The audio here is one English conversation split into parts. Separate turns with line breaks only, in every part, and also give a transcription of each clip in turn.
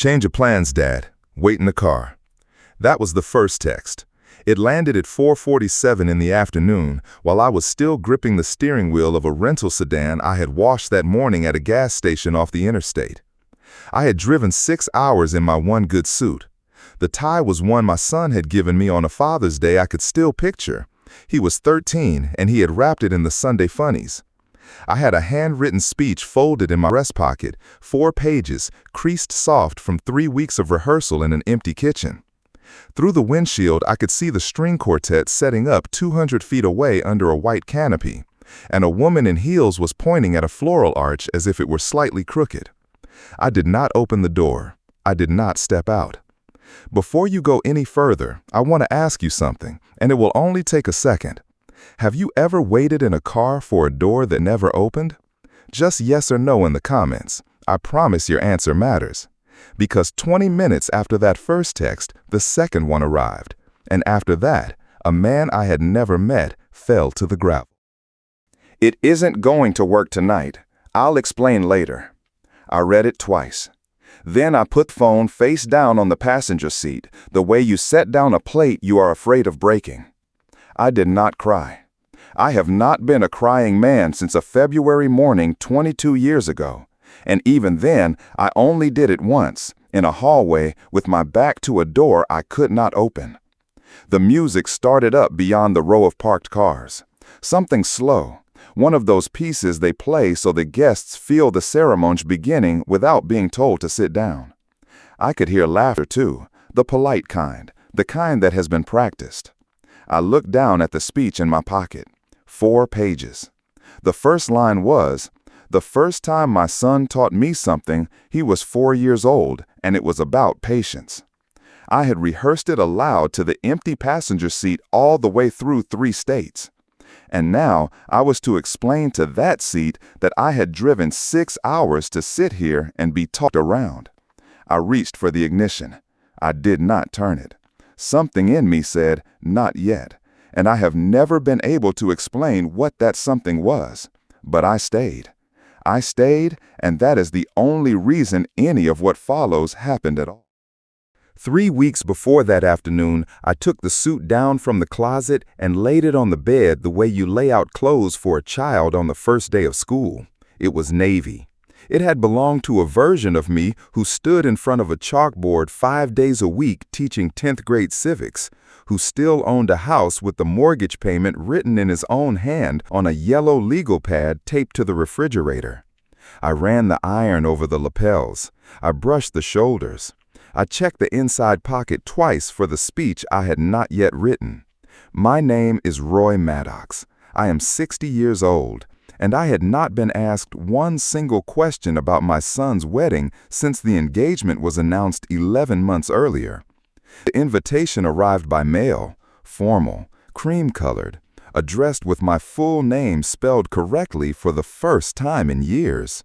Change of plans, Dad. Wait in the car. That was the first text. It landed at 4:47 in the afternoon while I was still gripping the steering wheel of a rental sedan I had washed that morning at a gas station off the interstate. I had driven 6 hours in my one good suit. The tie was one my son had given me on a Father's Day I could still picture. He was 13 and he had wrapped it in the Sunday funnies. I had a handwritten speech folded in my breast pocket, 4 pages, creased soft from 3 weeks of rehearsal in an empty kitchen. Through the windshield, I could see the string quartet setting up 200 feet away under a white canopy, and a woman in heels was pointing at a floral arch as if it were slightly crooked. I did not open the door. I did not step out. Before you go any further, I want to ask you something, and it will only take a second. Have you ever waited in a car for a door that never opened? Just yes or no in the comments. I promise your answer matters. Because 20 minutes after that first text, the second one arrived. And after that, a man I had never met fell to the gravel.
It isn't going to work tonight. I'll explain later. I read it twice. Then I put the phone face down on the passenger seat, the way you set down a plate you are afraid of breaking. I did not cry. I have not been a crying man since a February morning 22 years ago. And even then, I only did it once, in a hallway with my back to a door I could not open. The music started up beyond the row of parked cars. Something slow, one of those pieces they play so the guests feel the ceremony beginning without being told to sit down. I could hear laughter too, the polite kind, the kind that has been practiced. I looked down at the speech in my pocket. 4 pages. The first line was, "The first time my son taught me something, he was 4 years old, and it was about patience." I had rehearsed it aloud to the empty passenger seat all the way through 3 states. And now I was to explain to that seat that I had driven 6 hours to sit here and be talked around. I reached for the ignition. I did not turn it. Something in me said, "Not yet," and I have never been able to explain what that something was. But I stayed. I stayed, and that is the only reason any of what follows happened at all. 3 weeks before that afternoon, I took the suit down from the closet and laid it on the bed the way you lay out clothes for a child on the first day of school. It was navy. It had belonged to a version of me who stood in front of a chalkboard 5 days a week teaching 10th grade civics, who still owned a house with the mortgage payment written in his own hand on a yellow legal pad taped to the refrigerator. I ran the iron over the lapels. I brushed the shoulders. I checked the inside pocket twice for the speech I had not yet written. My name is Roy Maddox. I am 60 years old, and I had not been asked one single question about my son's wedding since the engagement was announced 11 months earlier. The invitation arrived by mail, formal, cream-colored, addressed with my full name spelled correctly for the first time in years.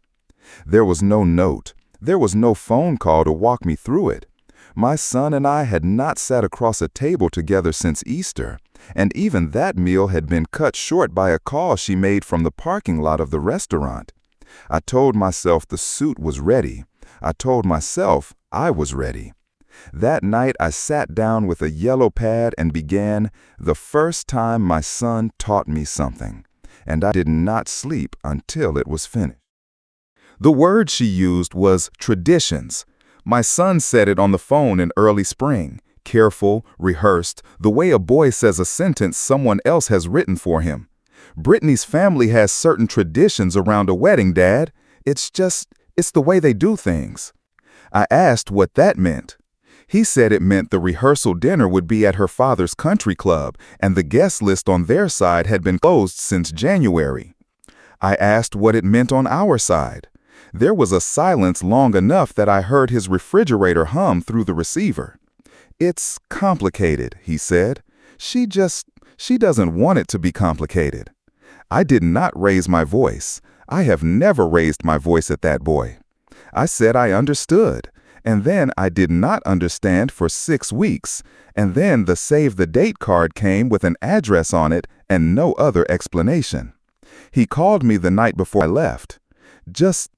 There was no note. There was no phone call to walk me through it. My son and I had not sat across a table together since Easter, and even that meal had been cut short by a call she made from the parking lot of the restaurant. I told myself the suit was ready. I told myself I was ready. That night I sat down with a yellow pad and began, "The first time my son taught me something," and I did not sleep until it was finished. The word she used was traditions. My son said it on the phone in early spring, careful, rehearsed, the way a boy says a sentence someone else has written for him. "Brittany's family has certain traditions around a wedding, Dad. It's the way they do things." I asked what that meant. He said it meant the rehearsal dinner would be at her father's country club, and the guest list on their side had been closed since January. I asked what it meant on our side. There was a silence long enough that I heard his refrigerator hum through the receiver. "It's complicated," he said. She doesn't want it to be complicated." I did not raise my voice. I have never raised my voice at that boy. I said I understood. And then I did not understand for 6 weeks, and then the save the date card came with an address on it and no other explanation. He called me the night before I left.
Just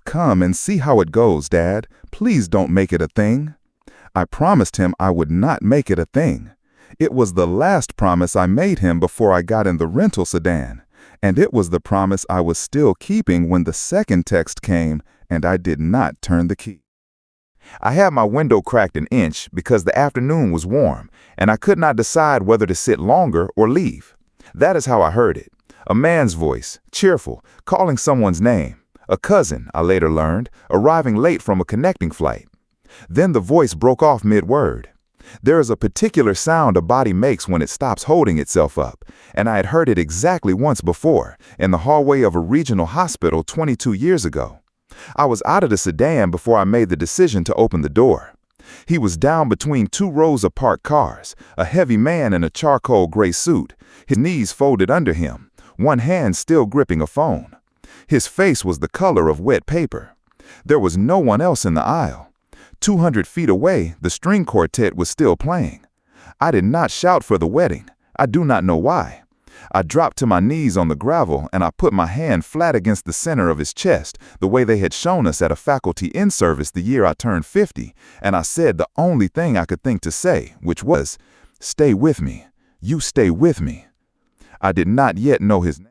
come and see how it goes, Dad. Please don't make it a thing." I promised him I would not make it a thing. It was the last promise I made him before I got in the rental sedan, and it was the promise I was still keeping when the second text came and I did not turn the key. I had my window cracked an inch because the afternoon was warm, and I could not decide whether to sit longer or leave. That is how I heard it. A man's voice, cheerful, calling someone's name. A cousin, I later learned, arriving late from a connecting flight. Then the voice broke off mid-word. There is a particular sound a body makes when it stops holding itself up, and I had heard it exactly once before, in the hallway of a regional hospital 22 years ago. I was out of the sedan before I made the decision to open the door. He was down between two rows of parked cars, a heavy man in a charcoal gray suit, his knees folded under him, one hand still gripping a phone. His face was the color of wet paper. There was no one else in the aisle. 200 feet away, the string quartet was still playing. I did not shout for the wedding. I do not know why. I dropped to my knees on the gravel and I put my hand flat against the center of his chest, the way they had shown us at a faculty in-service the year I turned 50, and I said the only thing I could think to say, which was, "Stay with me. You stay with me." I did not yet know his name.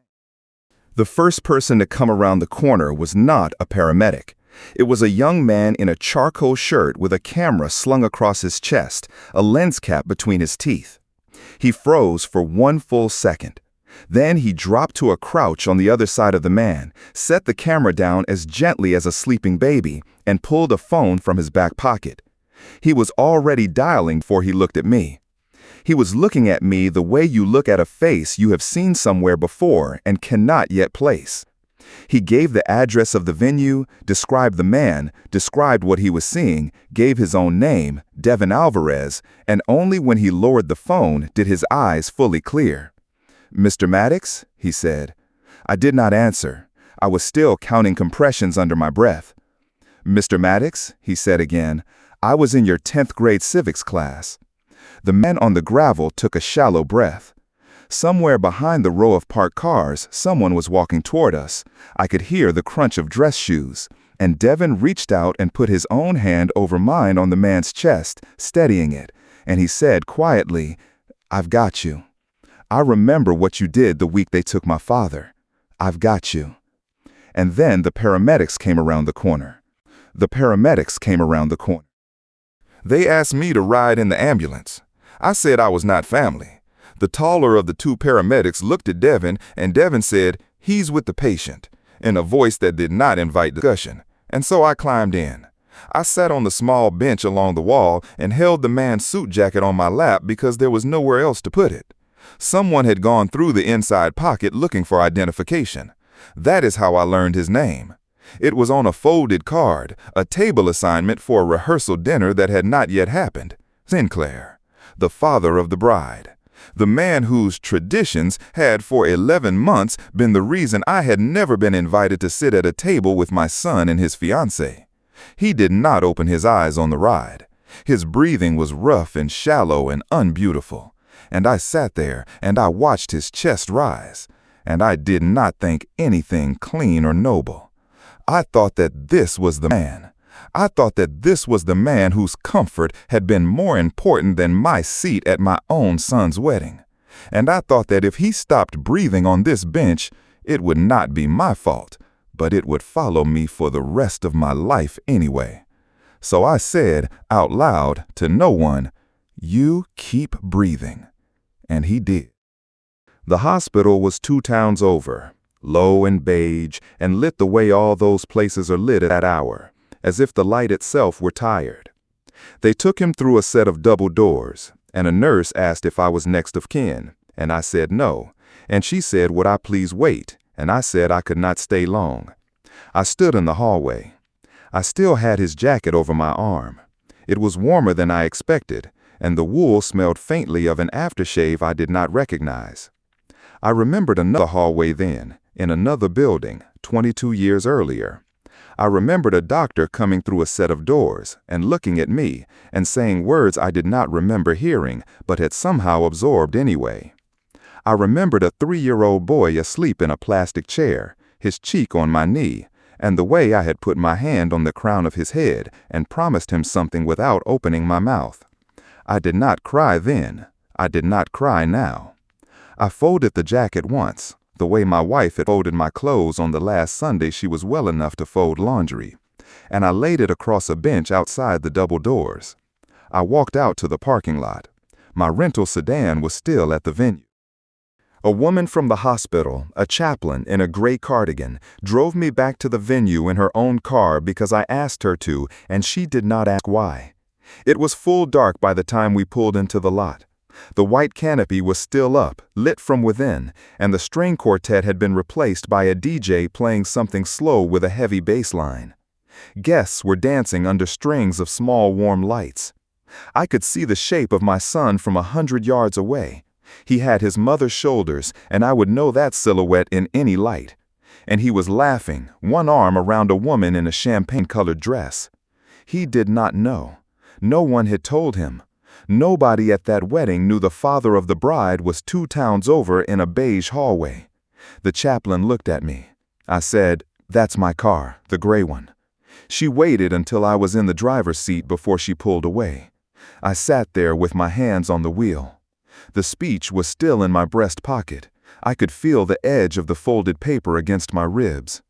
The first person to come around the corner was not a paramedic. It was a young man in a charcoal shirt with a camera slung across his chest, a lens cap between his teeth. He froze for 1 full second. Then he dropped to a crouch on the other side of the man, set the camera down as gently as a sleeping baby, and pulled a phone from his back pocket. He was already dialing before he looked at me. He was looking at me the way you look at a face you have seen somewhere before and cannot yet place. He gave the address of the venue, described the man, described what he was seeing, gave his own name, Devin Alvarez, and only when he lowered the phone did his eyes fully clear. "Mr. Maddox?" he said. I did not answer. I was still counting compressions under my breath. "Mr. Maddox," he said again, "I was in your 10th grade civics class." The man on the gravel took a shallow breath. Somewhere behind the row of parked cars, someone was walking toward us. I could hear the crunch of dress shoes, and Devin reached out and put his own hand over mine on the man's chest, steadying it, and he said quietly, "I've got you. I remember what you did the week they took my father. I've got you." And then the paramedics came around the corner. They asked me to ride in the ambulance. I said I was not family. The taller of the two paramedics looked at Devin, and Devin said, "He's with the patient," in a voice that did not invite discussion, and so I climbed in. I sat on the small bench along the wall and held the man's suit jacket on my lap because there was nowhere else to put it. Someone had gone through the inside pocket looking for identification. That is how I learned his name. It was on a folded card, a table assignment for a rehearsal dinner that had not yet happened. Sinclair, the father of the bride. The man whose traditions had for 11 months been the reason I had never been invited to sit at a table with my son and his fiancée. He did not open his eyes on the ride. His breathing was rough and shallow and unbeautiful. And I sat there and I watched his chest rise. And I did not think anything clean or noble. I thought that this was the man. I thought that this was the man whose comfort had been more important than my seat at my own son's wedding. And I thought that if he stopped breathing on this bench, it would not be my fault, but it would follow me for the rest of my life anyway. So I said out loud to no one, "You keep breathing." And he did. The hospital was 2 towns over, low and beige, and lit the way all those places are lit at that hour, as if the light itself were tired. They took him through a set of double doors, and a nurse asked if I was next of kin, and I said no, and she said would I please wait, and I said I could not stay long. I stood in the hallway. I still had his jacket over my arm. It was warmer than I expected, and the wool smelled faintly of an aftershave I did not recognize. I remembered another hallway then, in another building, 22 years earlier. I remembered a doctor coming through a set of doors and looking at me and saying words I did not remember hearing but had somehow absorbed anyway. I remembered a 3-year-old boy asleep in a plastic chair, his cheek on my knee,
and the way I had put my hand on the crown of his head and promised him something without opening my mouth. I did not cry then. I did not cry now. I folded the jacket once, the way my wife had folded my clothes on the last Sunday she was well enough to fold laundry, and I laid it across a bench outside the double doors. I walked out to the parking lot. My rental sedan was still at the venue. A woman from the hospital, a chaplain in a gray cardigan, drove me back to the venue in her own car because I asked her to, and she did not ask why. It was full dark by the time we pulled into the lot. The white canopy was still up, lit from within, and the string quartet had been replaced by a DJ playing something slow with a heavy bass line. Guests were dancing under strings of small warm lights. I could see the shape of my son from 100 yards away. He had his mother's shoulders, and I would know that silhouette in any light. And he was laughing, one arm around a woman in a champagne-colored dress. He did not know. No one had told him. Nobody at that wedding knew the father of the bride was 2 towns over in a beige hallway. The chaplain looked at me. I said, "That's my car, the gray one." She waited until I was in the driver's seat before she pulled away. I sat there with my hands on the wheel. The speech was still in my breast pocket. I could feel the edge of the folded paper against my ribs.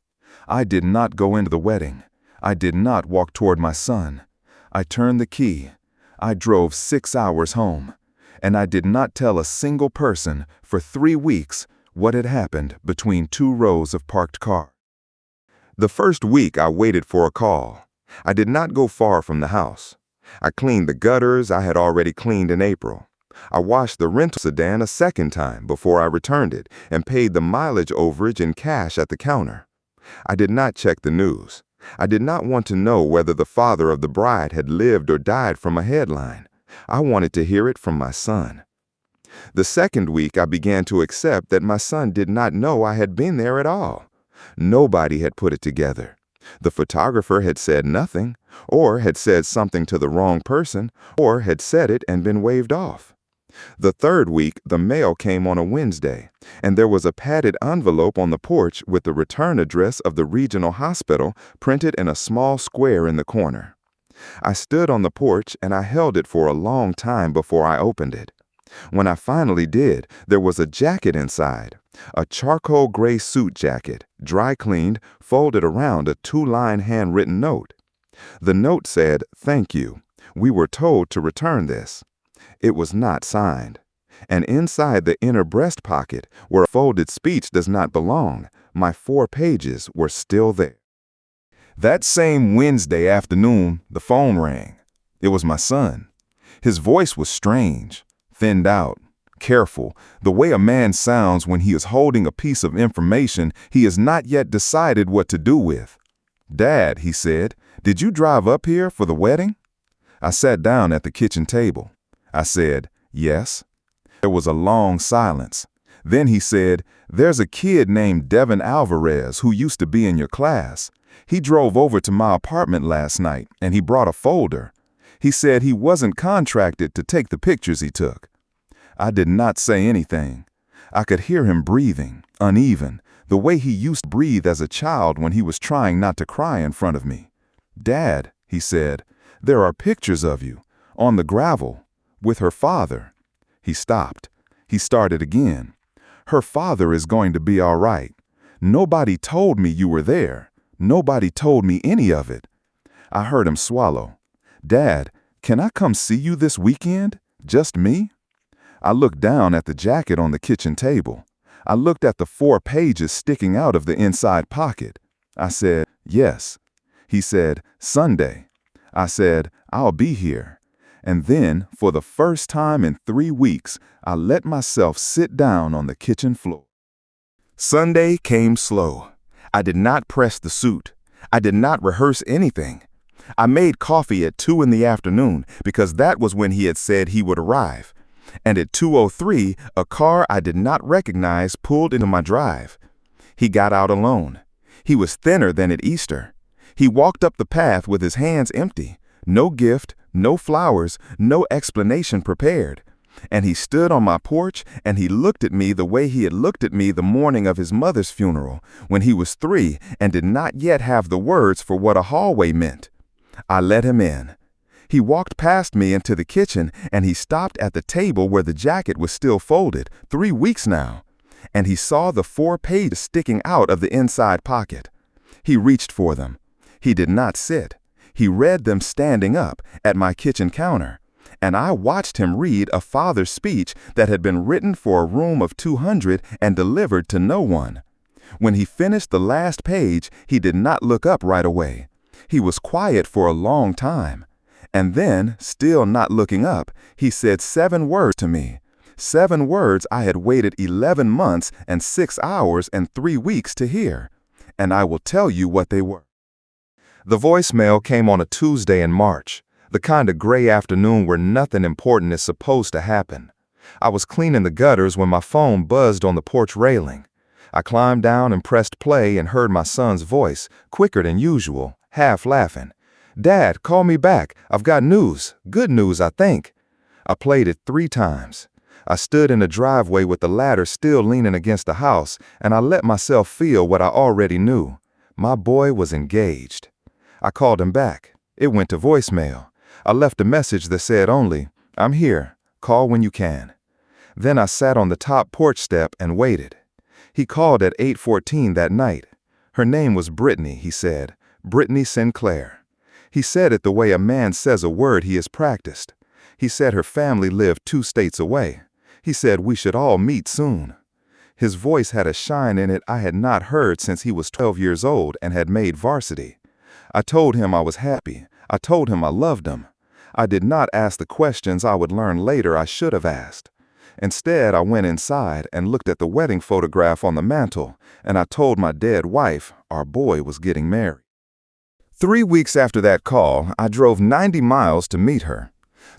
I did not go into the wedding. I did not walk toward my son. I turned the key. I drove 6 hours home. And I did not tell a single person for 3 weeks what had happened between 2 rows of parked cars. The first week I waited for a call. I did not go far from the house. I cleaned the gutters I had already cleaned in April. I washed the rental sedan a second time before I returned it and paid the mileage overage in cash at the counter. I did not check the news. I did not want to know whether the father of the bride had lived or died from a headline. I wanted to hear it from my son. The second week I began to accept that my son did not know I had been there at all. Nobody had put it together. The photographer had said nothing, or had said something to the wrong person, or had said it and been waved off. The third week, the mail came on a Wednesday, and there was a padded envelope on the porch with the return address of the regional hospital printed in a small square in the corner. I stood on the porch and I held it for a long time before I opened it. When I finally did, there was a jacket inside, a charcoal gray suit jacket, dry cleaned, folded around a 2-line handwritten note. The note said, "Thank you. We were told to return this." It was not signed. And inside the inner breast pocket, where a folded speech does not belong, my 4 pages were still there. That same Wednesday afternoon, the phone rang. It was my son. His voice was strange, thinned out, careful, the way a man sounds when he is holding a piece of information he has not yet decided what to do with. "Dad," he said, "did you drive up here for the wedding?" I sat down at the kitchen table. I said, "Yes." There was a long silence. Then he said, "There's a kid named Devin Alvarez who used to be in your class. He drove over to my apartment last night, and he brought a folder. He said he wasn't contracted to take the pictures he took." I did not say anything. I could hear him breathing, uneven, the way he used to breathe as a child when he was trying not to cry in front of me. "Dad," he said, "there are pictures of you, on the gravel, with her father." He stopped. He started again. "Her father is going to be all right. Nobody told me you were there. Nobody told me any of it." I heard him swallow. "Dad, can I come see you this weekend? Just me?" I looked down at the jacket on the kitchen table. I looked at the 4 pages sticking out of the inside pocket. I said, "Yes." He said, "Sunday." I said, "I'll be here." And then, for the first time in 3 weeks, I let myself sit down on the kitchen floor. Sunday came slow. I did not press the suit. I did not rehearse anything. I made coffee at 2 in the afternoon because that was when he had said he would arrive. And at 2:03, a car I did not recognize pulled into my drive. He got out alone. He was thinner than at Easter. He walked up the path with his hands empty. No gift, no flowers, no explanation prepared. And he stood on my porch and he looked at me the way he had looked at me the morning of his mother's funeral when he was 3 and did not yet have the words for what a hallway meant. I let him in. He walked past me into the kitchen and he stopped at the table where the jacket was still folded, 3 weeks now, and he saw the 4 pages sticking out of the inside pocket. He reached for them. He did not sit. He read them standing up at my kitchen counter, and I watched him read a father's speech that had been written for a room of 200 and delivered to no one. When he finished the last page, he did not look up right away. He was quiet for a long time, and then, still not looking up, he said 7 words to me. 7 words I had waited 11 months and 6 hours and 3 weeks to hear, and I will tell you what they were. The voicemail came on a Tuesday in March, the kind of gray afternoon where nothing important is supposed to happen. I was cleaning the gutters when my phone buzzed on the porch railing. I climbed down and pressed play and heard my son's voice, quicker than usual, half laughing. "Dad, call me back. I've got news. Good news, I think." I played it 3 times. I stood in the driveway with the ladder still leaning against the house, and I let myself feel what I already knew. My boy was engaged. I called him back. It went to voicemail. I left a message that said only, "I'm here. Call when you can." Then I sat on the top porch step and waited. He called at 8:14 that night. Her name was Brittany, he said. Brittany Sinclair. He said it the way a man says a word he has practiced. He said her family lived 2 states away. He said we should all meet soon. His voice had a shine in it I had not heard since he was 12 years old and had made varsity. I told him I was happy. I told him I loved him. I did not ask the questions I would learn later I should have asked. Instead, I went inside and looked at the wedding photograph on the mantel, and I told my dead wife our boy was getting married. 3 weeks after that call, I drove 90 miles to meet her.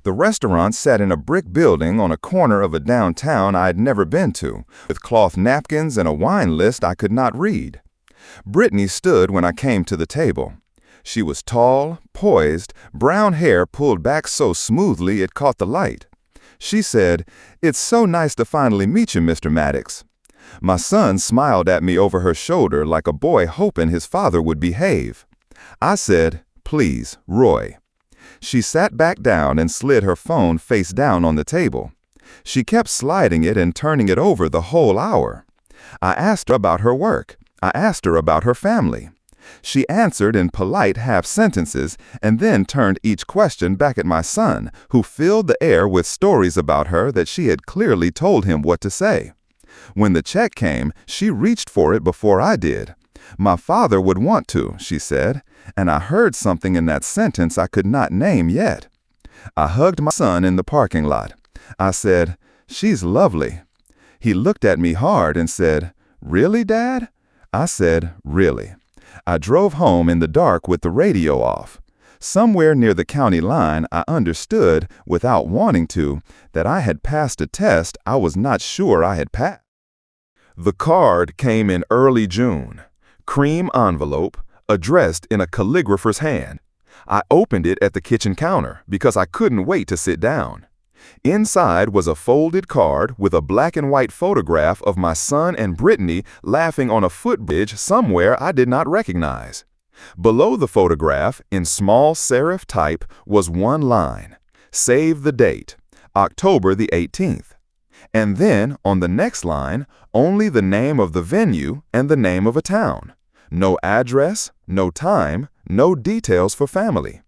The restaurant sat in a brick building on a corner of a downtown I had never been to, with cloth napkins and a wine list I could not read. Brittany stood when I came to the table. She was tall, poised, brown hair pulled back so smoothly it caught the light. She said, "It's so nice to finally meet you, Mr. Maddox." My son smiled at me over her shoulder like a boy hoping his father would behave. I said, "Please, Roy." She sat back down and slid her phone face down on the table. She kept sliding it and turning it over the whole hour. I asked her about her work. I asked her about her family. She answered in polite half-sentences and then turned each question back at my son, who filled the air with stories about her that she had clearly told him what to say. When the check came, she reached for it before I did. "My father would want to," she said, and I heard something in that sentence I could not name yet. I hugged my son in the parking lot. I said, "She's lovely." He looked at me hard and said, "Really, Dad?" I said, "Really." I drove home in the dark with the radio off. Somewhere near the county line, I understood, without wanting to, that I had passed a test I was not sure I had passed. The card came in early June. Cream envelope, addressed in a calligrapher's hand. I opened it at the kitchen counter because I couldn't wait to sit down. Inside was a folded card with a black and white photograph of my son and Brittany laughing on a footbridge somewhere I did not recognize. Below the photograph, in small serif type, was one line: "Save the date, October the 18th." And then, on the next line, only the name of the venue and the name of a town. No address, no time, no details for family.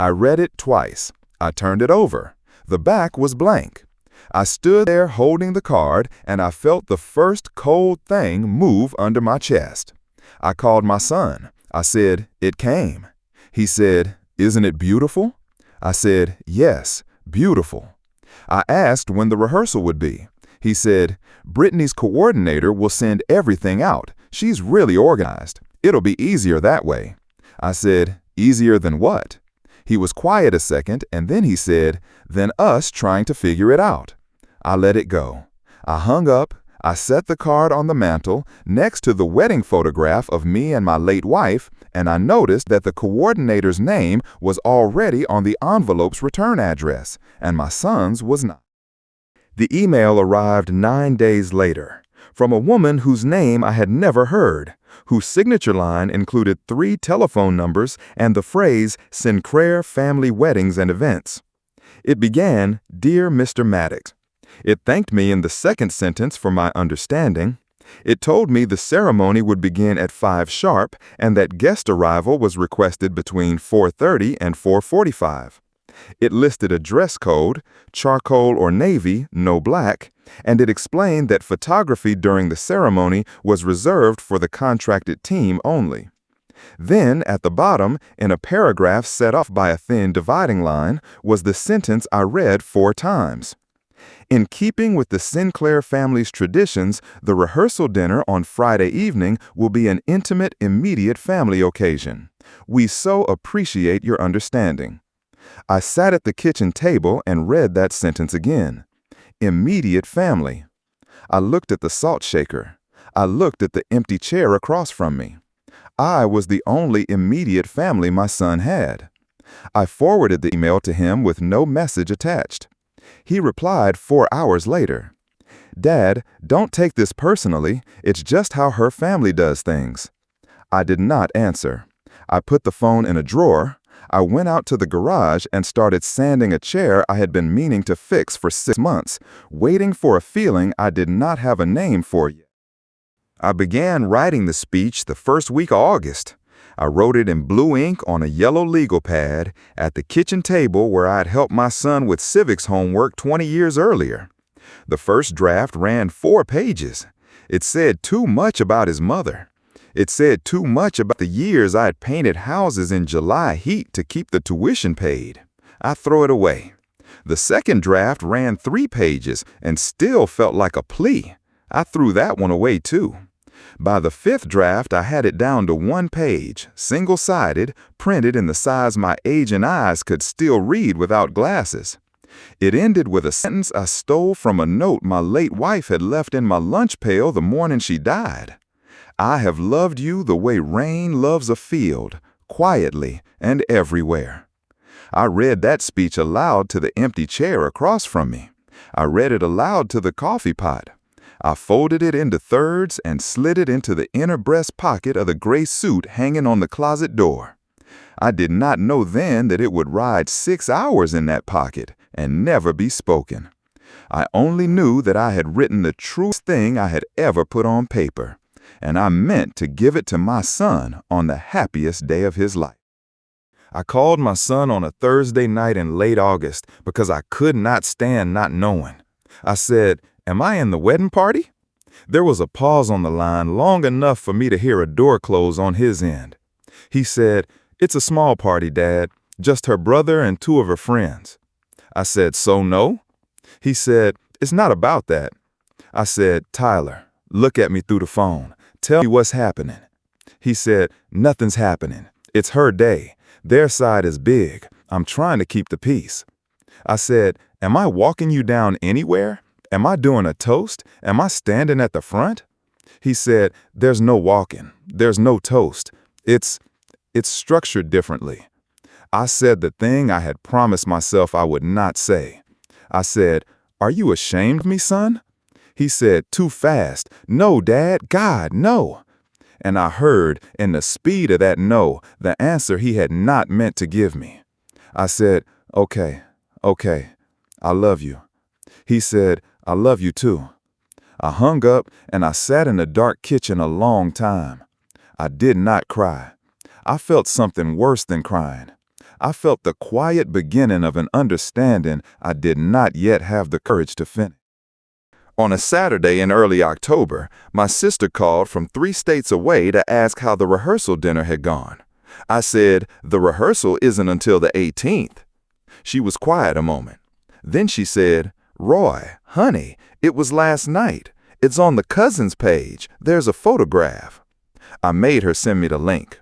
I read it twice. I turned it over. The back was blank. I stood there holding the card, and I felt the first cold thing move under my chest. I called my son. I said, "It came." He said, "Isn't it beautiful?" I said, "Yes, beautiful." I asked when the rehearsal would be. He said, "Brittany's coordinator will send everything out. She's really organized. It'll be easier that way." I said, "Easier than what?" He was quiet a second, and then he said, "Than us trying to figure it out." I let it go. I hung up. I set the card on the mantel next to the wedding photograph of me and my late wife, and I noticed that the coordinator's name was already on the envelope's return address, and my son's was not. The email arrived 9 days later, from a woman whose name I had never heard, whose signature line included 3 telephone numbers and the phrase Sinclair Family Weddings and Events. It began, "Dear Mr. Maddox." It thanked me in the second sentence for my understanding. It told me the ceremony would begin at 5 sharp and that guest arrival was requested between 4:30 and 4:45. It listed a dress code, charcoal or navy, no black, and it explained that photography during the ceremony was reserved for the contracted team only. Then, at the bottom, in a paragraph set off by a thin dividing line, was the sentence I read 4 times. In keeping with the Sinclair family's traditions, the rehearsal dinner on Friday evening will be an intimate, immediate family occasion. We so appreciate your understanding. I sat at the kitchen table and read that sentence again. Immediate family. I looked at the salt shaker. I looked at the empty chair across from me. I was the only immediate family my son had. I forwarded the email to him with no message attached. He replied 4 hours later. "Dad, don't take this personally. It's just how her family does things." I did not answer. I put the phone in a drawer. I went out to the garage and started sanding a chair I had been meaning to fix for 6 months, waiting for a feeling I did not have a name for yet. I began writing the speech the first week of August. I wrote it in blue ink on a yellow legal pad at the kitchen table where I'd helped my son with civics homework 20 years earlier. The first draft ran 4 pages. It said too much about his mother. It said too much about the years I had painted houses in July heat to keep the tuition paid. I threw it away. The second draft ran 3 pages and still felt like a plea. I threw that one away too. By the 5th draft, I had it down to 1 page, single-sided, printed in the size my aging eyes could still read without glasses. It ended with a sentence I stole from a note my late wife had left in my lunch pail the morning she died. "I have loved you the way rain loves a field, quietly and everywhere." I read that speech aloud to the empty chair across from me. I read it aloud to the coffee pot. I folded it into thirds and slid it into the inner breast pocket of the gray suit hanging on the closet door. I did not know then that it would ride 6 hours in that pocket and never be spoken. I only knew that I had written the truest thing I had ever put on paper, and I meant to give it to my son on the happiest day of his life. I called my son on a Thursday night in late August because I could not stand not knowing. I said, "Am I in the wedding party?" There was a pause on the line long enough for me to hear a door close on his end. He said, "It's a small party, Dad, just her brother and 2 of her friends." I said, "So no?" He said, "It's not about that." I said, "Tyler, look at me through the phone. Tell me what's happening." He said, "Nothing's happening. It's her day. Their side is big. I'm trying to keep the peace." I said, "Am I walking you down anywhere? Am I doing a toast? Am I standing at the front?" He said, "There's no walking. There's no toast. It's structured differently." I said the thing I had promised myself I would not say. I said, "Are you ashamed of me, son?" He said, too fast, "No, Dad, God, no." And I heard, in the speed of that no, the answer he had not meant to give me. I said, okay, I love you." He said, "I love you too." I hung up and I sat in the dark kitchen a long time. I did not cry. I felt something worse than crying. I felt the quiet beginning of an understanding I did not yet have the courage to finish. On a Saturday in early October, my sister called from 3 states away to ask how the rehearsal dinner had gone. I said, "The rehearsal isn't until the 18th. She was quiet a moment. Then she said, "Roy, honey, it was last night. It's on the cousins page. There's a photograph." I made her send me the link.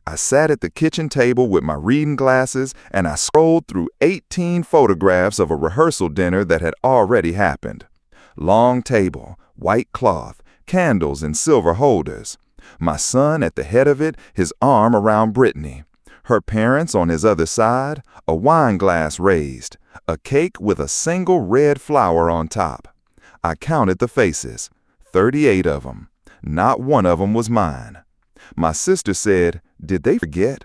I sat at the kitchen table with my reading glasses and I scrolled through 18 photographs of a rehearsal dinner that had already happened. Long table, white cloth, candles in silver holders. My son at the head of it, his arm around Brittany. Her parents on his other side, a wine glass raised, A cake with a single red flower on top. I counted the faces, 38 of them. Not one of them was mine. My sister said, "Did they forget?"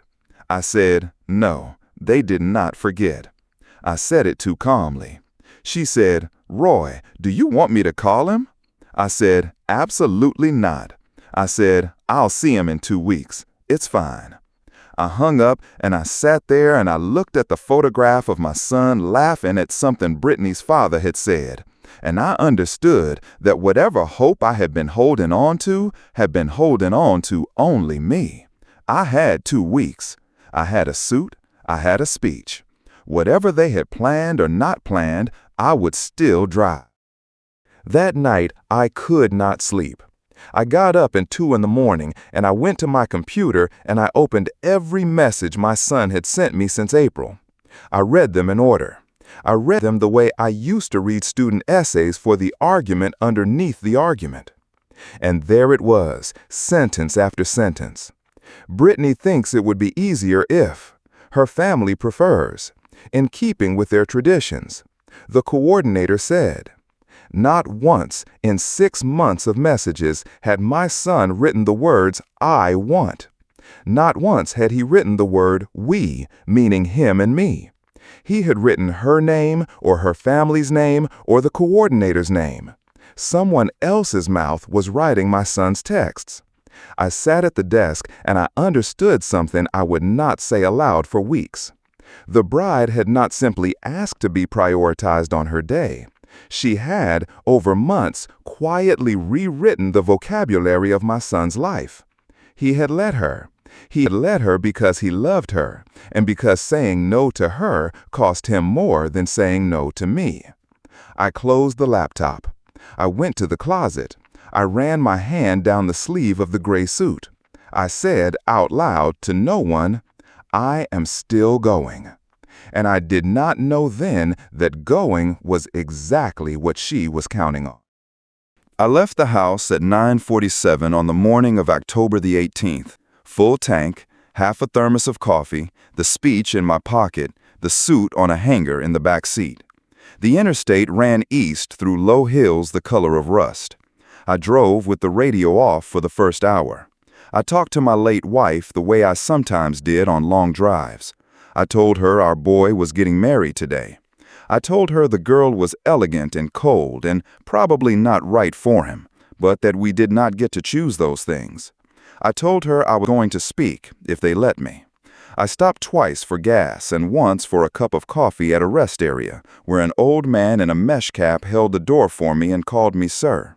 I said, "No, they did not forget." I said it too calmly. She said, "Roy, do you want me to call him?" I said, "Absolutely not." I said, "I'll see him in 2 weeks. It's fine." I hung up and I sat there and I looked at the photograph of my son laughing at something Brittany's father had said. And I understood that whatever hope I had been holding on to had been holding on to only me. I had 2 weeks. I had a suit. I had a speech. Whatever they had planned or not planned, I would still drive. That night, I could not sleep. I got up at 2 in the morning and I went to my computer and I opened every message my son had sent me since April. I read them in order. I read them the way I used to read student essays for the argument underneath the argument. And there it was, sentence after sentence. Brittany thinks it would be easier if. Her family prefers. In keeping with their traditions. The coordinator said. Not once in 6 months of messages had my son written the words, "I want." Not once had he written the word "we," meaning him and me. He had written her name or her family's name or the coordinator's name. Someone else's mouth was writing my son's texts. I sat at the desk and I understood something I would not say aloud for weeks. The bride had not simply asked to be prioritized on her day. She had, over months, quietly rewritten the vocabulary of my son's life. He had let her. He had let her because he loved her, and because saying no to her cost him more than saying no to me. I closed the laptop. I went to the closet. I ran my hand down the sleeve of the gray suit. I said out loud to no one, "I am still going." And I did not know then that going was exactly what she was counting on. I left the house at 9:47 on the morning of October the 18th. Full tank, half a thermos of coffee, the speech in my pocket, the suit on a hanger in the back seat. The interstate ran east through low hills the color of rust. I drove with the radio off for the first hour. I talked to my late wife the way I sometimes did on long drives. I told her our boy was getting married today. I told her the girl was elegant and cold and probably not right for him, but that we did not get to choose those things. I told her I was going to speak, if they let me. I stopped twice for gas and once for a cup of coffee at a rest area, where an old man in a mesh cap held the door for me and called me sir.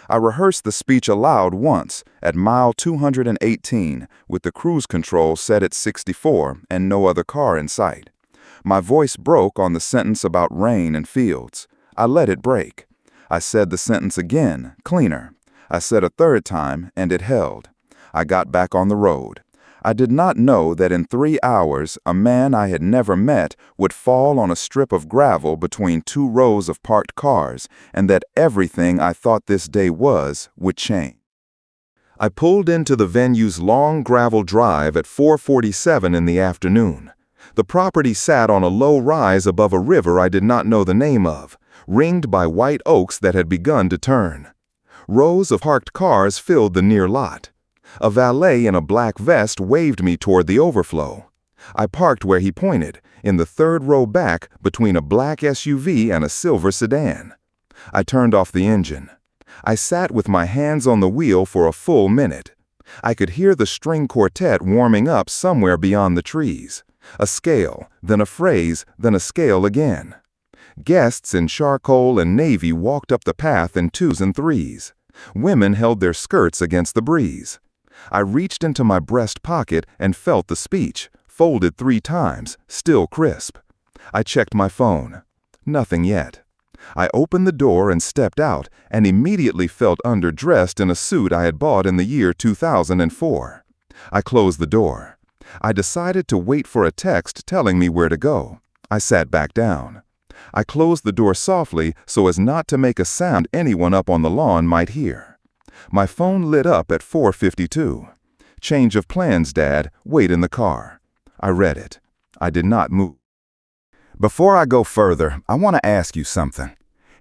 I rehearsed the speech aloud once, at mile 218, with the cruise control set at 64 and no other car in sight. My voice broke on the sentence about rain and fields. I let it break. I said the sentence again, cleaner. I said a third time, and it held. I got back on the road. I did not know that in 3 hours, a man I had never met would fall on a strip of gravel between 2 rows of parked cars, and that everything I thought this day was would change. I pulled into the venue's long gravel drive at 4:47 in the afternoon. The property sat on a low rise above a river I did not know the name of, ringed by white oaks that had begun to turn. Rows of parked cars filled the near lot. A valet in a black vest waved me toward the overflow. I parked where he pointed, in the 3rd row back between a black SUV and a silver sedan. I turned off the engine. I sat with my hands on the wheel for a full minute. I could hear the string quartet warming up somewhere beyond the trees. A scale, then a phrase, then a scale again. Guests in charcoal and navy walked up the path in 2s and 3s. Women held their skirts against the breeze. I reached into my breast pocket and felt the speech, folded 3 times, still crisp. I checked my phone. Nothing yet. I opened the door and stepped out and immediately felt underdressed in a suit I had bought in the year 2004. I closed the door. I decided to wait for a text telling me where to go. I sat back down. I closed the door softly so as not to make a sound anyone up on the lawn might hear. My phone lit up at 4:52. "Change of plans, Dad. Wait in the car." I read it. I did not move. Before I go further, I want to ask you something.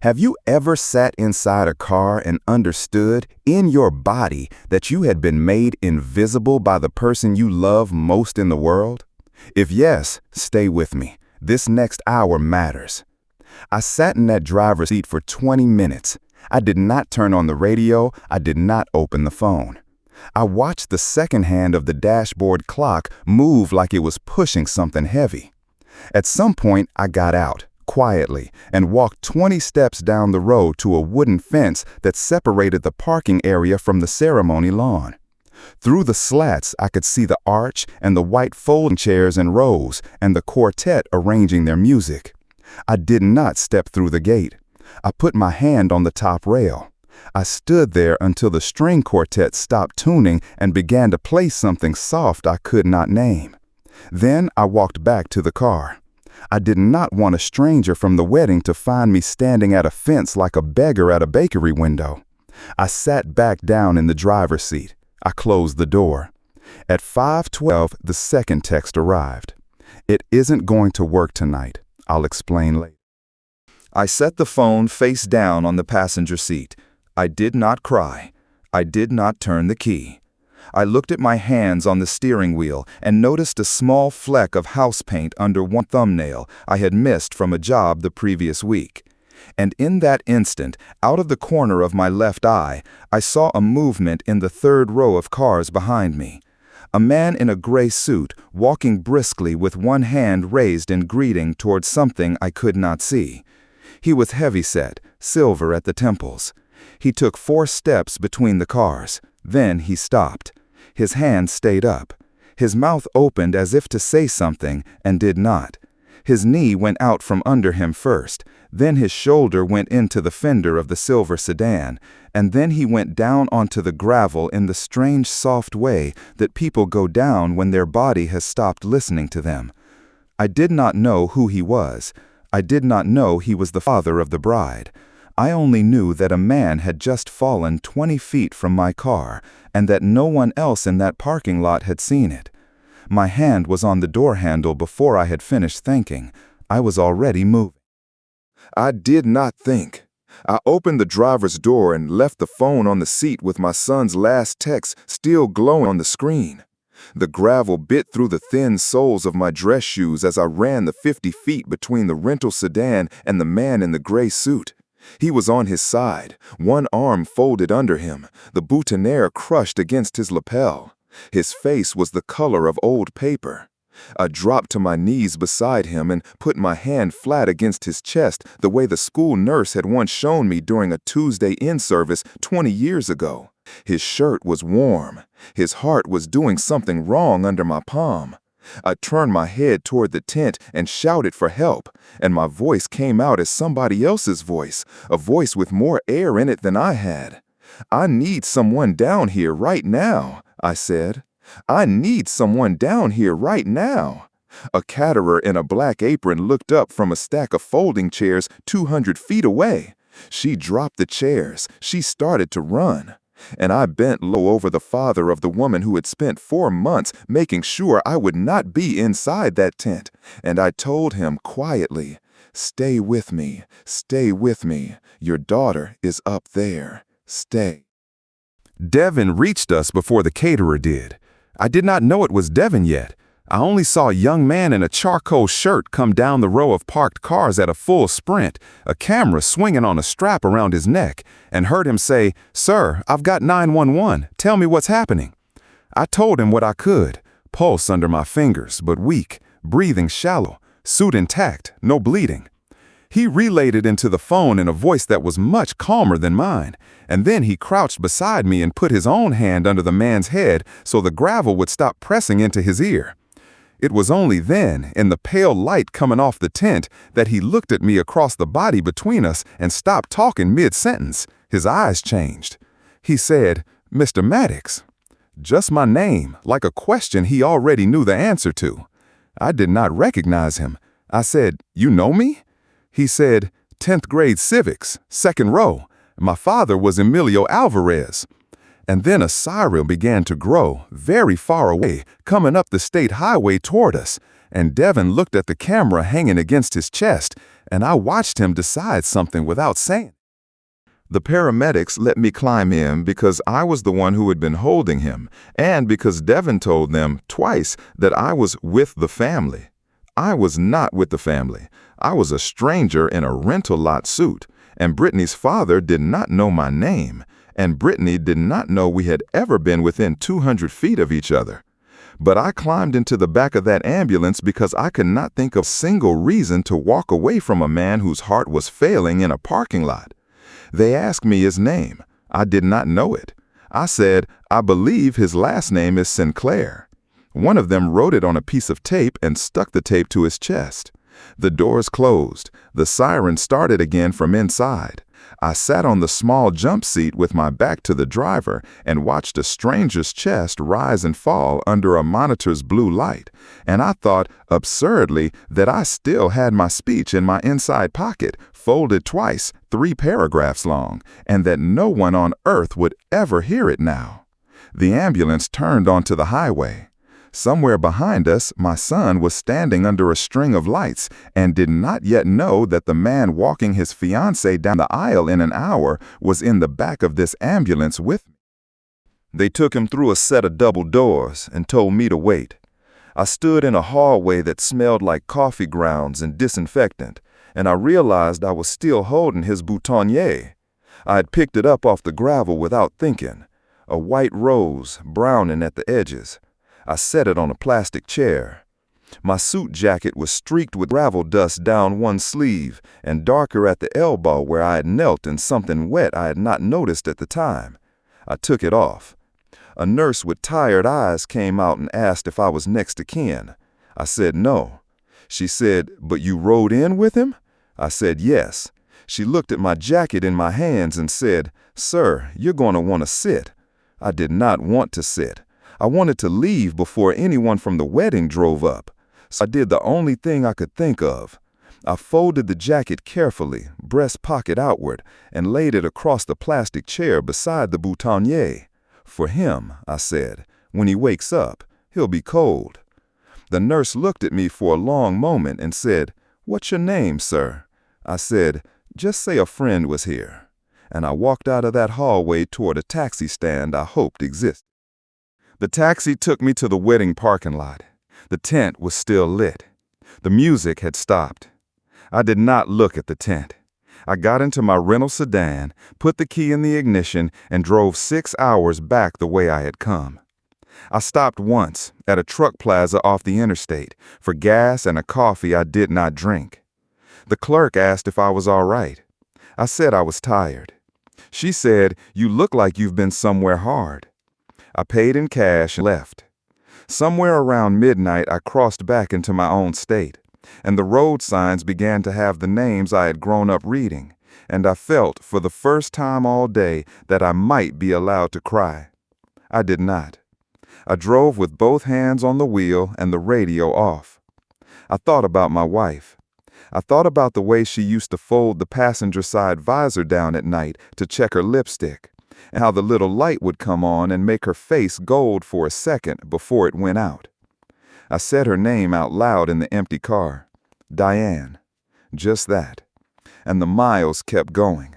Have you ever sat inside a car and understood in your body that you had been made invisible by the person you love most in the world? If yes, stay with me. This next hour matters. I sat in that driver's seat for 20 minutes. I did not turn on the radio. I did not open the phone. I watched the second hand of the dashboard clock move like it was pushing something heavy. At some point, I got out, quietly, and walked 20 steps down the road to a wooden fence that separated the parking area from the ceremony lawn. Through the slats, I could see the arch and the white folding chairs in rows and the quartet arranging their music. I did not step through the gate. I put my hand on the top rail. I stood there until the string quartet stopped tuning and began to play something soft I could not name. Then I walked back to the car. I did not want a stranger from the wedding to find me standing at a fence like a beggar at a bakery window. I sat back down in the driver's seat. I closed the door. At 5:12, the second text arrived. It isn't going to work tonight. I'll explain later. I set the phone face down on the passenger seat. I did not cry. I did not turn the key. I looked at my hands on the steering wheel and noticed a small fleck of house paint under one thumbnail I had missed from a job the previous week. And in that instant, out of the corner of my left eye, I saw a movement in the third row of cars behind me. A man in a gray suit, walking briskly with one hand raised in greeting towards something I could not see. He was heavy-set, silver at the temples. He took 4 steps between the cars. Then he stopped. His hand stayed up. His mouth opened as if to say something and did not. His knee went out from under him first. Then his shoulder went into the fender of the silver sedan, and then he went down onto the gravel in the strange soft way that people go down when their body has stopped listening to them. I did not know who he was. I did not know he was the father of the bride. I only knew that a man had just fallen 20 feet from my car, and that no one else in that parking lot had seen it. My hand was on the door handle before I had finished thinking. I was already moving. I did not think. I opened the driver's door and left the phone on the seat with my son's last text still glowing on the screen. The gravel bit through the thin soles of my dress shoes as I ran the 50 feet between the rental sedan and the man in the gray suit. He was on his side, one arm folded under him, the boutonniere crushed against his lapel. His face was the color of old paper. I dropped to my knees beside him and put my hand flat against his chest the way the school nurse had once shown me during a Tuesday in-service 20 years ago. His shirt was warm. His heart was doing something wrong under my palm. I turned my head toward the tent and shouted for help, and my voice came out as somebody else's voice, a voice with more air in it than I had. "I need someone down here right now," I said. "I need someone down here right now." A caterer in a black apron looked up from a stack of folding chairs 200 feet away. She dropped the chairs. She started to run. And I bent low over the father of the woman who had spent 4 months making sure I would not be inside that tent. And I told him quietly, "Stay with me. Stay with me. Your daughter is up there. Stay." Devin reached us before the caterer did. I did not know it was Devin yet. I only saw a young man in a charcoal shirt come down the row of parked cars at a full sprint, a camera swinging on a strap around his neck, and heard him say, "Sir, I've got 911. Tell me what's happening." I told him what I could. Pulse under my fingers, but weak, breathing shallow, suit intact, no bleeding. He relayed it into the phone in a voice that was much calmer than mine, and then he crouched beside me and put his own hand under the man's head so the gravel would stop pressing into his ear. It was only then, in the pale light coming off the tent, that he looked at me across the body between us and stopped talking mid-sentence. His eyes changed. He said, "Mr. Maddox." Just my name, like a question he already knew the answer to. I did not recognize him. I said, "You know me?" He said, "10th grade civics, second row. My father was Emilio Alvarez." And then a siren began to grow, very far away, coming up the state highway toward us, and Devin looked at the camera hanging against his chest, and I watched him decide something without saying. The paramedics let me climb in because I was the one who had been holding him, and because Devin told them twice that I was with the family. I was not with the family. I was a stranger in a rental lot suit, and Brittany's father did not know my name, and Brittany did not know we had ever been within 200 feet of each other. But I climbed into the back of that ambulance because I could not think of a single reason to walk away from a man whose heart was failing in a parking lot. They asked me his name. I did not know it. I said, I believe his last name is Sinclair. One of them wrote it on a piece of tape and stuck the tape to his chest. The doors closed. The siren started again from inside. I sat on the small jump seat with my back to the driver and watched a stranger's chest rise and fall under a monitor's blue light, and I thought, absurdly, that I still had my speech in my inside pocket, folded twice, 3 paragraphs long, and that no one on earth would ever hear it now. The ambulance turned onto the highway. Somewhere behind us, my son was standing under a string of lights and did not yet know that the man walking his fiancée down the aisle in an hour was in the back of this ambulance with me. They took him through a set of double doors and told me to wait. I stood in a hallway that smelled like coffee grounds and disinfectant, and I realized I was still holding his boutonniere. I had picked it up off the gravel without thinking, a white rose, browning at the edges. I set it on a plastic chair. My suit jacket was streaked with gravel dust down one sleeve and darker at the elbow where I had knelt in something wet I had not noticed at the time. I took it off. A nurse with tired eyes came out and asked if I was next of kin. I said no. She said, "But you rode in with him?" I said yes. She looked at my jacket in my hands and said, "Sir, you're going to want to sit." I did not want to sit. I wanted to leave before anyone from the wedding drove up, so I did the only thing I could think of. I folded the jacket carefully, breast pocket outward, and laid it across the plastic chair beside the boutonniere. For him, I said, when he wakes up, he'll be cold. The nurse looked at me for a long moment and said, "What's your name, sir?" I said, "Just say a friend was here." And I walked out of that hallway toward a taxi stand I hoped existed. The taxi took me to the wedding parking lot. The tent was still lit. The music had stopped. I did not look at the tent. I got into my rental sedan, put the key in the ignition, and drove 6 hours back the way I had come. I stopped once at a truck plaza off the interstate for gas and a coffee I did not drink. The clerk asked if I was all right. I said I was tired. She said, "You look like you've been somewhere hard." I paid in cash and left. Somewhere around midnight, I crossed back into my own state, and the road signs began to have the names I had grown up reading, and I felt, for the first time all day, that I might be allowed to cry. I did not. I drove with both hands on the wheel and the radio off. I thought about my wife. I thought about the way she used to fold the passenger side visor down at night to check her lipstick, and how the little light would come on and make her face gold for a second before it went out. I said her name out loud in the empty car. Diane. Just that. And the miles kept going.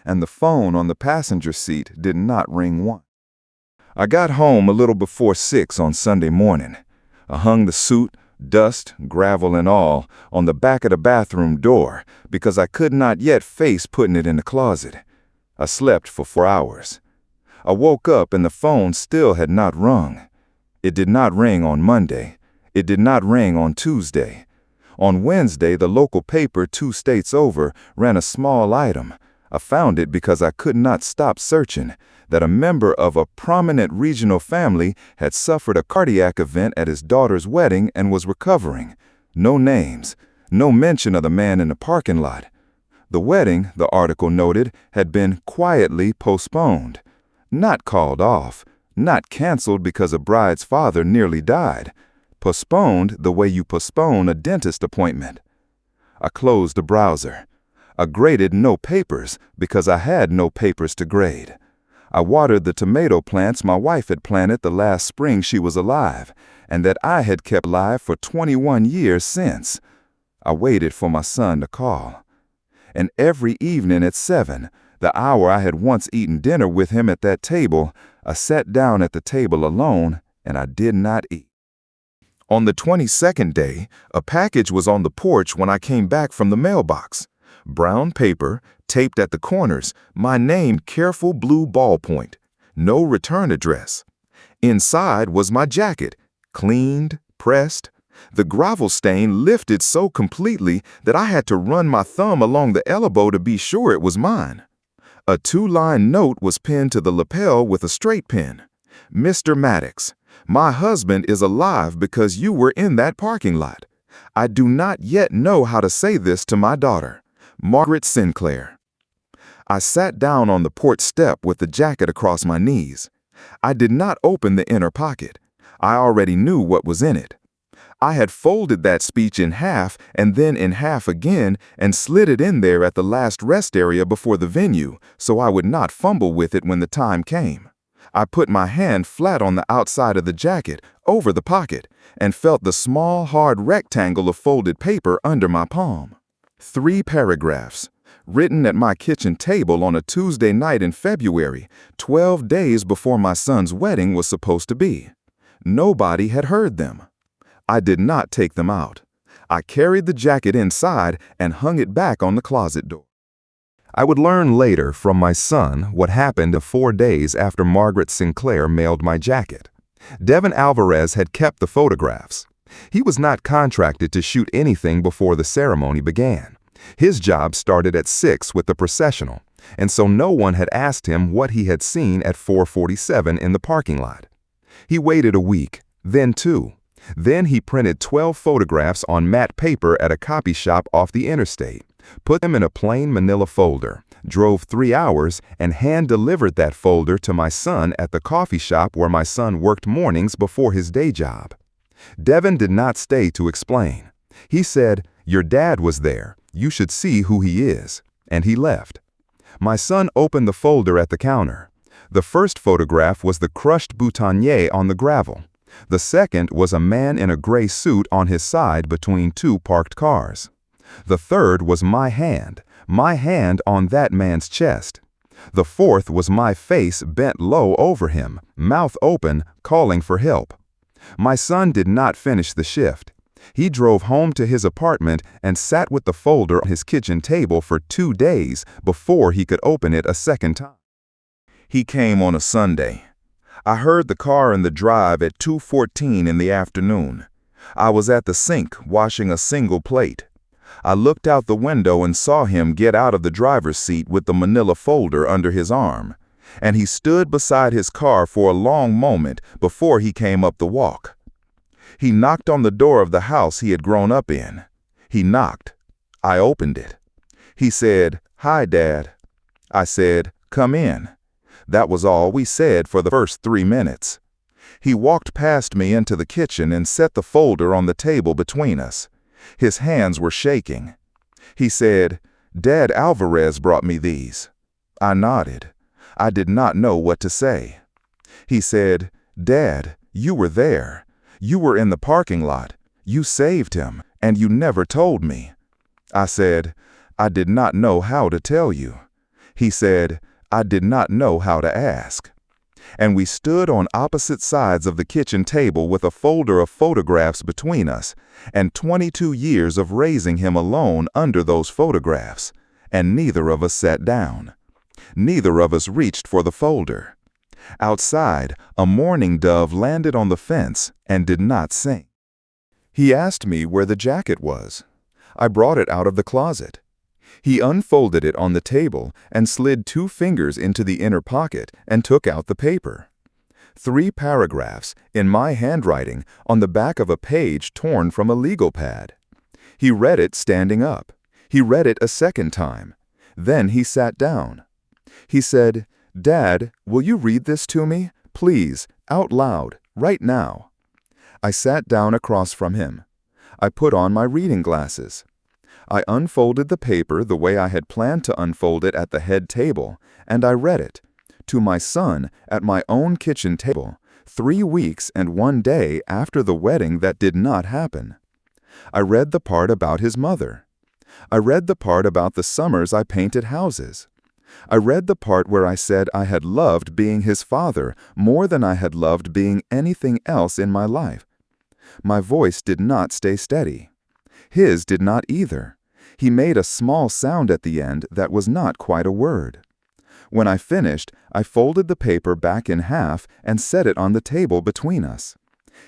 And the phone on the passenger seat did not ring once. I got home a little before 6 on Sunday morning. I hung the suit, dust, gravel and all, on the back of the bathroom door because I could not yet face putting it in the closet. I slept for 4 hours. I woke up and the phone still had not rung. It did not ring on Monday. It did not ring on Tuesday. On Wednesday, the local paper 2 states over ran a small item. I found it because I could not stop searching, that a member of a prominent regional family had suffered a cardiac event at his daughter's wedding and was recovering. No names, no mention of the man in the parking lot. The wedding, the article noted, had been quietly postponed. Not called off, not canceled because a bride's father nearly died. Postponed the way you postpone a dentist appointment. I closed the browser. I graded no papers because I had no papers to grade. I watered the tomato plants my wife had planted the last spring she was alive, and that I had kept alive for 21 years since. I waited for my son to call. And every evening at 7, the hour I had once eaten dinner with him at that table, I sat down at the table alone, and I did not eat. On the 22nd day, a package was on the porch when I came back from the mailbox. Brown paper, taped at the corners, my name careful blue ballpoint. No return address. Inside was my jacket, cleaned, pressed. The gravel stain lifted so completely that I had to run my thumb along the elbow to be sure it was mine. A 2-line note was pinned to the lapel with a straight pen. Mr. Maddox, my husband is alive because you were in that parking lot. I do not yet know how to say this to my daughter, Margaret Sinclair. I sat down on the porch step with the jacket across my knees. I did not open the inner pocket. I already knew what was in it. I had folded that speech in half and then in half again and slid it in there at the last rest area before the venue so I would not fumble with it when the time came. I put my hand flat on the outside of the jacket, over the pocket, and felt the small, hard rectangle of folded paper under my palm. 3 paragraphs, written at my kitchen table on a Tuesday night in February, 12 days before my son's wedding was supposed to be. Nobody had heard them. I did not take them out. I carried the jacket inside and hung it back on the closet door. I would learn later from my son what happened 4 days after Margaret Sinclair mailed my jacket. Devin Alvarez had kept the photographs. He was not contracted to shoot anything before the ceremony began. His job started at 6 with the processional, and so no one had asked him what he had seen at 4:47 in the parking lot. He waited a week, then 2. Then he printed 12 photographs on matte paper at a copy shop off the interstate, put them in a plain manila folder, drove 3 hours, and hand-delivered that folder to my son at the coffee shop where my son worked mornings before his day job. Devin did not stay to explain. He said, "Your dad was there. You should see who he is." And he left. My son opened the folder at the counter. The first photograph was the crushed boutonniere on the gravel. The second was a man in a gray suit on his side between 2 parked cars. The third was my hand on that man's chest. The fourth was my face bent low over him, mouth open, calling for help. My son did not finish the shift. He drove home to his apartment and sat with the folder on his kitchen table for 2 days before he could open it a second time. He came on a Sunday. I heard the car in the drive at 2:14 in the afternoon. I was at the sink washing a single plate. I looked out the window and saw him get out of the driver's seat with the manila folder under his arm, and he stood beside his car for a long moment before he came up the walk. He knocked on the door of the house he had grown up in. He knocked. I opened it. He said, "Hi, Dad." I said, "Come in." That was all we said for the first 3 minutes. He walked past me into the kitchen and set the folder on the table between us. His hands were shaking. He said, "Dad Alvarez brought me these." I nodded. I did not know what to say. He said, "Dad, you were there. You were in the parking lot. You saved him, and you never told me." I said, "I did not know how to tell you." He said, "I did not know how to ask." And we stood on opposite sides of the kitchen table with a folder of photographs between us, and 22 years of raising him alone under those photographs, and neither of us sat down. Neither of us reached for the folder. Outside, a mourning dove landed on the fence and did not sing. He asked me where the jacket was. I brought it out of the closet. He unfolded it on the table and slid 2 fingers into the inner pocket and took out the paper. 3 paragraphs, in my handwriting, on the back of a page torn from a legal pad. He read it standing up. He read it a second time. Then he sat down. He said, "Dad, will you read this to me, please, out loud, right now?" I sat down across from him. I put on my reading glasses. I unfolded the paper the way I had planned to unfold it at the head table, and I read it. to my son at my own kitchen table, 3 weeks and 1 day after the wedding that did not happen. I read the part about his mother. I read the part about the summers I painted houses. I read the part where I said I had loved being his father more than I had loved being anything else in my life. My voice did not stay steady. His did not either. He made a small sound at the end that was not quite a word. When I finished, I folded the paper back in half and set it on the table between us.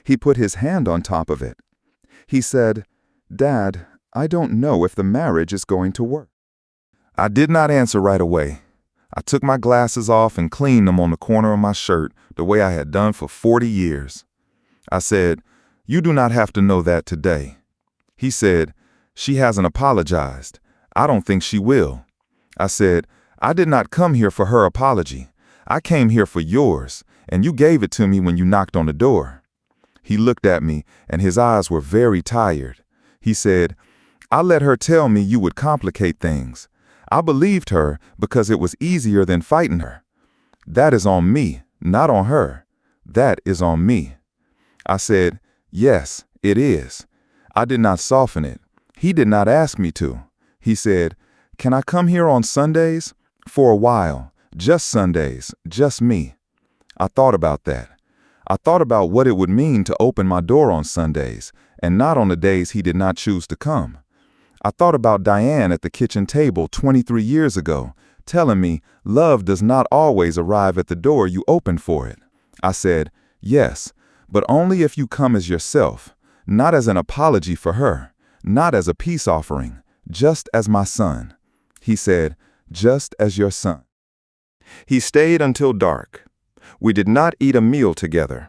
He put his hand on top of it. He said, "Dad, I don't know if the marriage is going to work."
I did not answer right away. I took my glasses off and cleaned them on the corner of my shirt the way I had done for 40 years. I said, "You do not have to know that today." He said, "She hasn't apologized. I don't think she will." I said, "I did not come here for her apology. I came here for yours, and you gave it to me when you knocked on the door." He looked at me, and his eyes were very tired. He said, "I let her tell me you would complicate things. I believed her because it was easier than fighting her. That is on me, not on her. That is on me." I said, "Yes, it is." I did not soften it. He did not ask me to. He said, "Can I come here on Sundays?" "For a while. Just Sundays. Just me." I thought about that. I thought about what it would mean to open my door on Sundays, and not on the days he did not choose to come. I thought about Diane at the kitchen table 23 years ago, telling me love does not always arrive at the door you open for it. I said, "Yes, but only if you come as yourself, not as an apology for her, not as a peace offering, just as my son." He said, "Just as your son." He stayed until dark. We did not eat a meal together.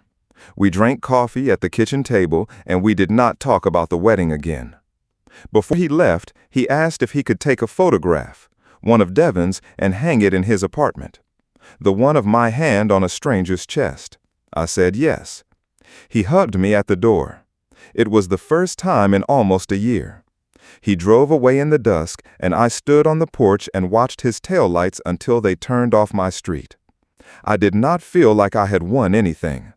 We drank coffee at the kitchen table, and we did not talk about the wedding again. Before he left, he asked if he could take a photograph, one of Devin's, and hang it in his apartment. The one of my hand on a stranger's chest. I said yes. He hugged me at the door. It was the first time in almost a year. He drove away in the dusk, and I stood on the porch and watched his taillights until they turned off my street. I did not feel like I had won anything.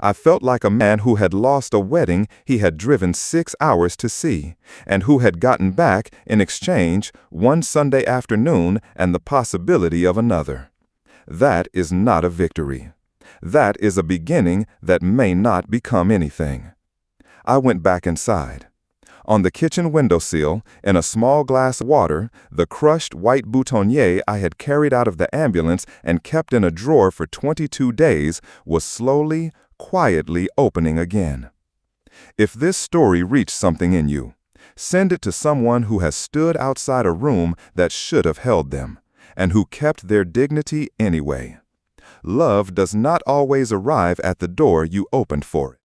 I felt like a man who had lost a wedding he had driven 6 hours to see, and who had gotten back, in exchange, one Sunday afternoon and the possibility of another. That is not a victory. That is a beginning that may not become anything. I went back inside. On the kitchen windowsill, in a small glass of water, the crushed white boutonniere I had carried out of the ambulance and kept in a drawer for 22 days was slowly, quietly opening again. If this story reached something in you, send it to someone who has stood outside a room that should have held them, and who kept their dignity anyway. Love does not always arrive at the door you opened for it.